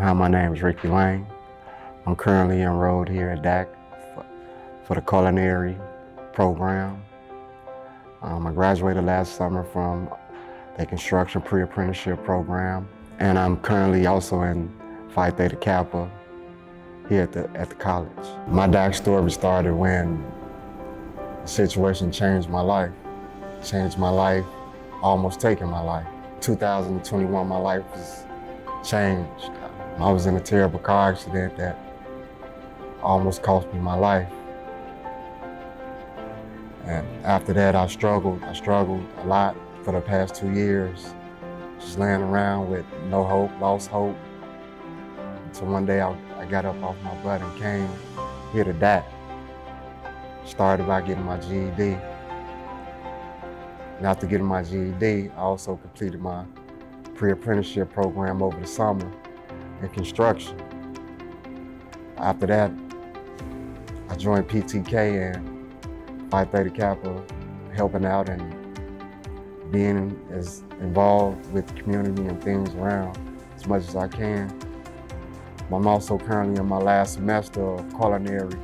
Hi, my name is Rickey Lane. I'm currently enrolled here at DACC for the culinary program. I graduated last summer from the construction pre-apprenticeship program, and I'm currently also in Phi Theta Kappa here at the college. My DACC story started when a situation changed my life. Almost taking my life. 2021, my life was changed. I was in a terrible car accident that almost cost me my life. And after that, I struggled a lot for the past 2 years, just laying around with no hope, lost hope. Until one day I got up off my butt and came here to DACC. Started by getting my GED. And after getting my GED, I also completed my pre-apprenticeship program over the summer in construction. After that, I joined PTK and Phi Theta Kappa, helping out and being as involved with the community and things around as much as I can. I'm also currently in my last semester of culinary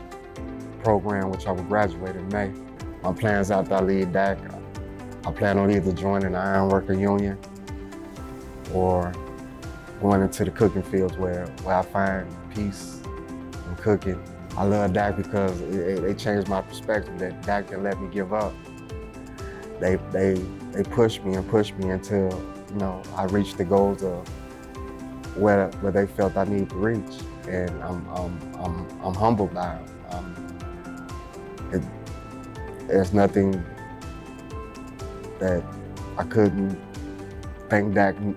program, which I will graduate in May. My plans after I leave DACC, I plan on either joining the ironworker union or going into the cooking fields where I find peace in cooking. I love DACC because they changed my perspective that DACC didn't let me give up. They pushed me until I reached the goals of where they felt I needed to reach, and I'm humbled by it. There's nothing that I couldn't thank DACC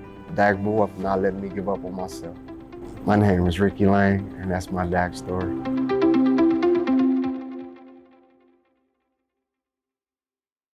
more for not letting me give up on myself. My name is Rickey Lane, and that's my DACC story.